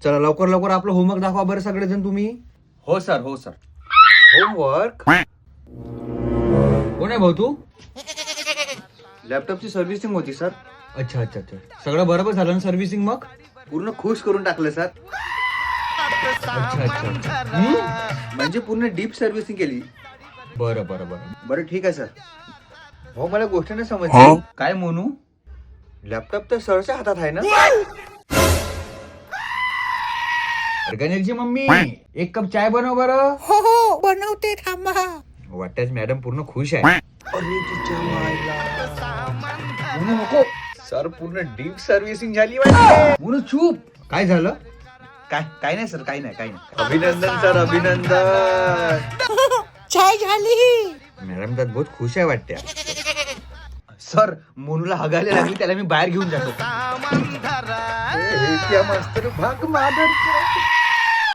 चला लवकर लवकर आपलं होमवर्क दाखवा बरं सगळेजण तुम्ही. हो सर, हो सर. होमवर्क कोण आहे भाऊ तू? लॅपटॉपची सर्व्हिसिंग होती सर. अच्छा अच्छा अच्छा, सगळं बरोबर झालं ना सर्व्हिसिंग मग? पूर्ण खुश करून टाकलं सर. अच्छा अच्छा. म्हणजे पूर्ण डीप सर्व्हिसिंग केली. बरं बरं बरं. बरं ठीक आहे सर. भाऊ मला गोष्ट नाही समजली. काय म्हणू? लॅपटॉप तर सरच्या हातात आहे ना? गणेशची मम्मी एक कप चाय बनव बरं. हो हो बनवते थांबा. वाटतच मॅडम पूर्ण खुश आहे. अरे तिच्या मायला. म्हणू नको सर, पूर्ण डीप सर्व्हिसिंग झाली वाटते. म्हणून चूप. काय झालं? काय नाही सर, काही नाही. अभिनंदन सर, अभिनंदन. चाय झाली. मॅडम तर बहुत खुश आहे वाटते. सर, मोनूला हगायला लागली, त्याला मी बाहेर घेऊन जातो. हे क्या मस्त भाग मादर.